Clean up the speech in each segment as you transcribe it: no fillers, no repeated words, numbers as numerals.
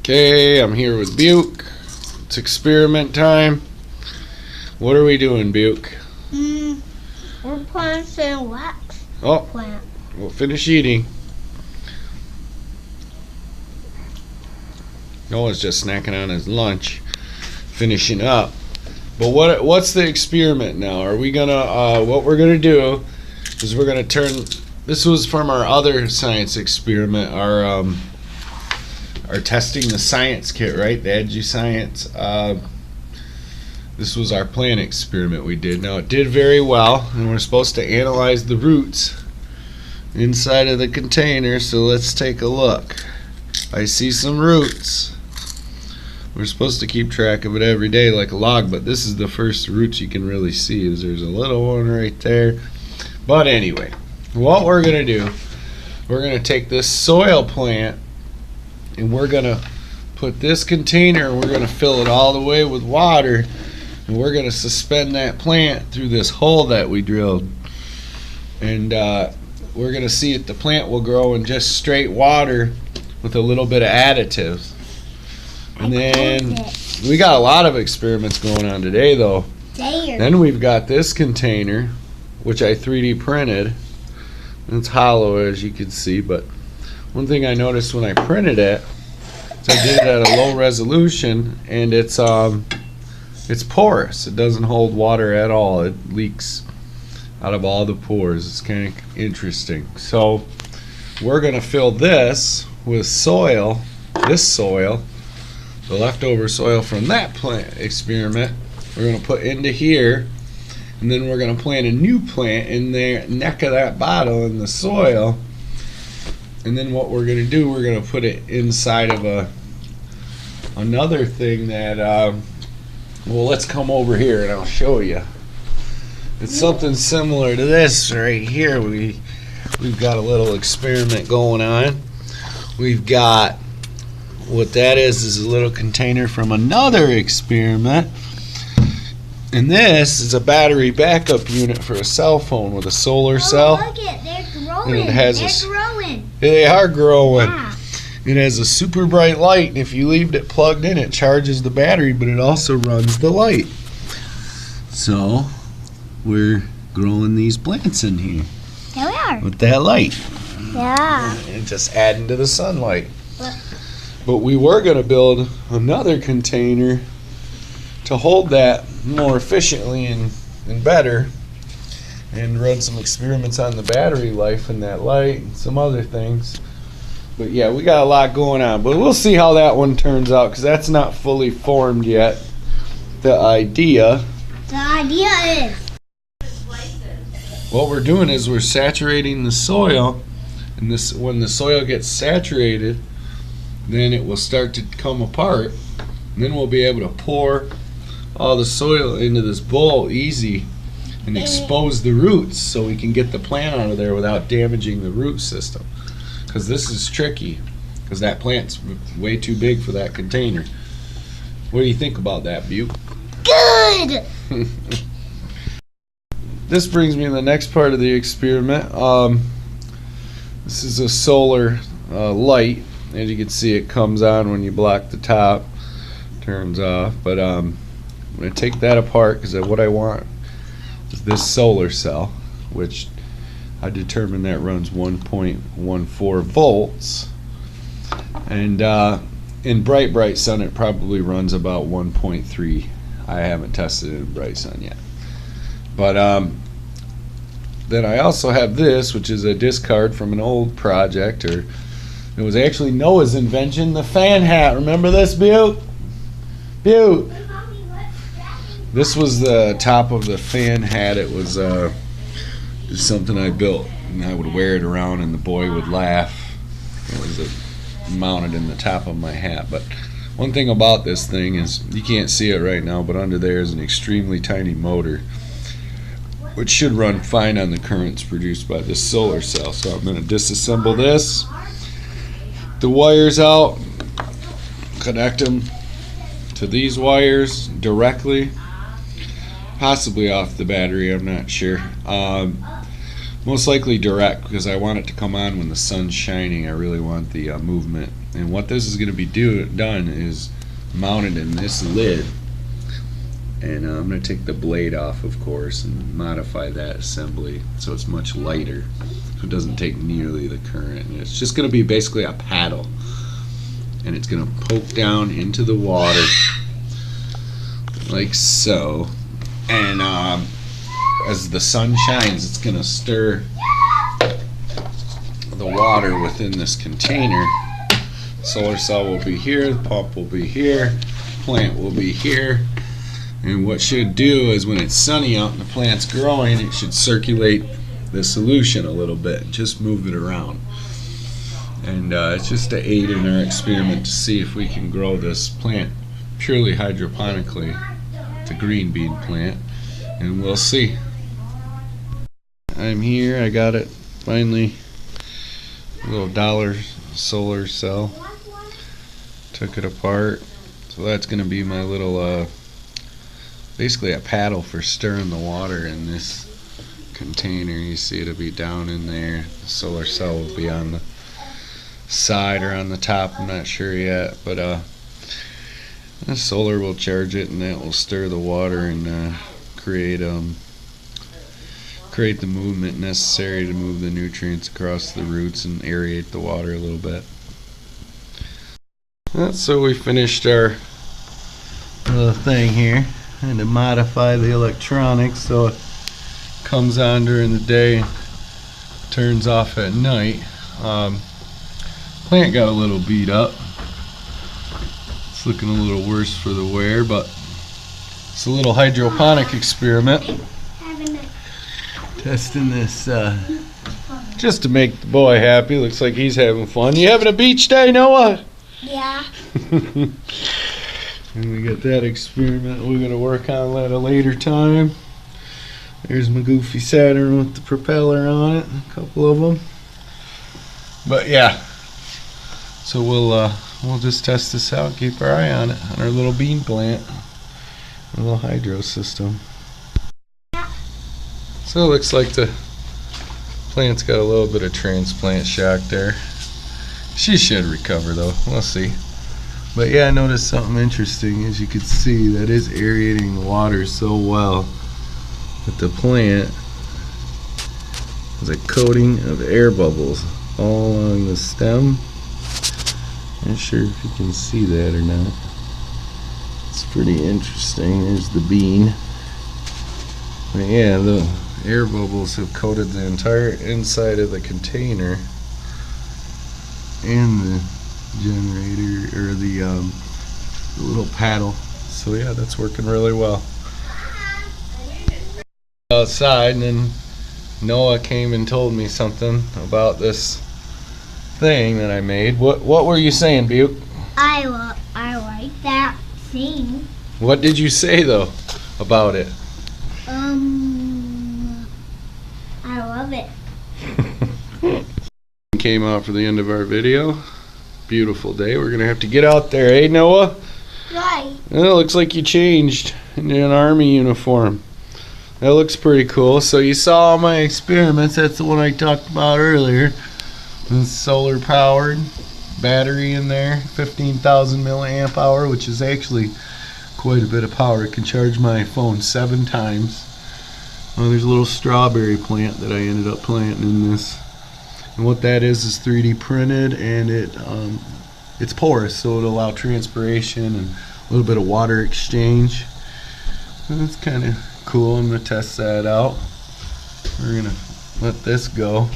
Okay, I'm here with Buke. It's experiment time. What are we doing, Buke? We're planting wax plant. We'll finish eating. Noah's just snacking on his lunch, finishing up. But what's the experiment now? Are we gonna what we're gonna do is we're gonna turn. This was from our other science experiment, our testing the science kit, right? The Edgy Science. This was our plant experiment we did. Now it did very well, and we're supposed to analyze the roots inside of the container. So let's take a look. I see some roots. We're supposed to keep track of it every day like a log, but this is the first roots you can really see. There's a little one right there. But anyway, what we're gonna do, we're gonna take this soil plant and we're gonna put this container, we're gonna fill it all the way with water, and we're gonna suspend that plant through this hole that we drilled. And we're gonna see if the plant will grow in just straight water with a little bit of additives. And then we got a lot of experiments going on today though. Then we've got this container, which I 3D printed. It's hollow, as you can see, but one thing I noticed when I printed it is I did it at a low resolution, and it's porous. It doesn't hold water at all. It leaks out of all the pores. It's kind of interesting. So we're gonna fill this with soil, the leftover soil from that plant experiment. We're gonna put into here, and then we're gonna plant a new plant in the neck of that bottle in the soil. And then what we're gonna do, we're gonna put it inside of another thing that well, let's come over here and I'll show you. It's something similar to this right here. We've got a little experiment going on. We've got, what that is a little container from another experiment. And this is a battery backup unit for a cell phone with a solar cell. Look it, they're growing. And it has they're growing. They are growing. Yeah. It has a super bright light, and if you leave it plugged in, it charges the battery, but it also runs the light. So we're growing these plants in here. There we are. With that light. Yeah. And just adding to the sunlight. But we were going to build another container to hold that more efficiently and better, and run some experiments on the battery life and that light and some other things. But yeah, we got a lot going on, but we'll see how that one turns out, because that's not fully formed yet. The idea is what we're doing is we're saturating the soil, and this, when the soil gets saturated, then it will start to come apart, and then we'll be able to pour all the soil into this bowl easy and expose the roots so we can get the plant out of there without damaging the root system. Because this is tricky, because that plant's way too big for that container. What do you think about that, Buke? good. This brings me to the next part of the experiment. This is a solar light. As you can see, it comes on when you block the top, turns off. But I'm going to take that apart, because what I want is this solar cell, which I determined that runs 1.14 volts. And in bright sun, it probably runs about 1.3. I haven't tested it in bright sun yet. But then I also have this, which is a discard from an old project, or it was actually Noah's invention, the fan hat. Remember this, Butte? Butte. This was the top of the fan hat. It was just something I built, and I would wear it around, and the boy would laugh. It was mounted in the top of my hat. But one thing about this thing is, you can't see it right now, but under there is an extremely tiny motor, which should run fine on the currents produced by this solar cell. So I'm going to disassemble this, the wires out, connect them to these wires directly, possibly off the battery, I'm not sure. Most likely direct, because I want it to come on when the sun's shining. I really want the movement. And what this is going to be done is mounted in this lid. And I'm going to take the blade off, of course, and modify that assembly so it's much lighter, so it doesn't take nearly the current. And it's just going to be basically a paddle, and it's going to poke down into the water like so. And as the sun shines, it's going to stir the water within this container. Solar cell will be here, the pump will be here, plant will be here. And what should do is when it's sunny out and the plant's growing, it should circulate the solution a little bit, just move it around. And it's just to aid in our experiment to see if we can grow this plant purely hydroponically. It's a green bean plant, and we'll see. I'm here, I got it finally. A little dollar solar cell. Took it apart. So that's going to be my little basically a paddle for stirring the water in this container. You see it'll be down in there. The solar cell will be on the side or on the top, I'm not sure yet, but the solar will charge it, and that will stir the water and create the movement necessary to move the nutrients across the roots and aerate the water a little bit. So we finished our little thing here. And to modify the electronics so it comes on during the day, turns off at night. Plant got a little beat up. It's looking a little worse for the wear, but it's a little hydroponic experiment. Testing this just to make the boy happy. Looks like he's having fun. You having a beach day, Noah? Yeah. And we got that experiment we're going to work on at a later time. There's my goofy Saturn with the propeller on it, a couple of them. But yeah, so we'll just test this out, keep our eye on it, on our little bean plant, our little hydro system. So it looks like the plant's got a little bit of transplant shock there. She should recover though, we'll see. But yeah, I noticed something interesting. As you can see, that is aerating the water so well that the plant has a coating of air bubbles all along the stem. Not sure if you can see that or not. It's pretty interesting. There's the bean. But yeah, the air bubbles have coated the entire inside of the container and the generator, or the little paddle. So yeah, that's working really well. Outside, and then Noah came and told me something about this thing that I made. What were you saying, Buke? I like that thing. What did you say though about it? I love it. Came out for the end of our video. Beautiful day. We're gonna have to get out there, eh, Noah? Right. Well, it looks like you changed into an army uniform. That looks pretty cool. So you saw all my experiments. That's the one I talked about earlier. It's solar powered, battery in there, 15,000 milliamp hour, which is actually quite a bit of power. It can charge my phone 7 times. Oh, there's a little strawberry plant that I ended up planting in this. And what that is 3D printed, and it's porous, so it'll allow transpiration and a little bit of water exchange. And that's kind of cool. I'm gonna test that out. We're gonna let this go.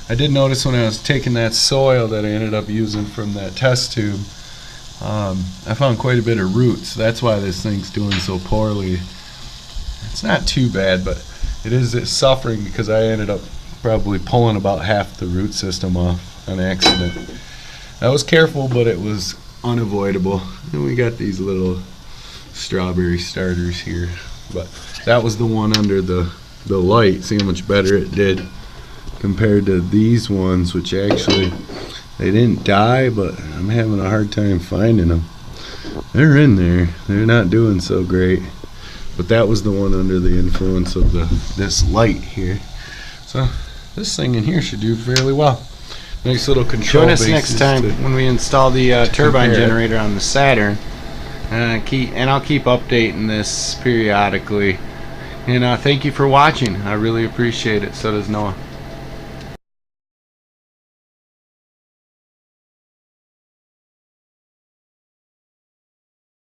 I did notice when I was taking that soil that I ended up using from that test tube, I found quite a bit of roots. That's why this thing's doing so poorly. It's not too bad, but it's suffering because I ended up probably pulling about half the root system off on accident. I was careful, but it was unavoidable. And we got these little strawberry starters here, but that was the one under the light. See how much better it did compared to these ones, which actually they didn't die, but I'm having a hard time finding them. They're in there. They're not doing so great, but that was the one under the influence of this light here. So this thing in here should do fairly well. Nice little control. Join us next time when we install the turbine compare it. generator on the Saturn. And I'll keep updating this periodically. And thank you for watching. I really appreciate it. So does Noah.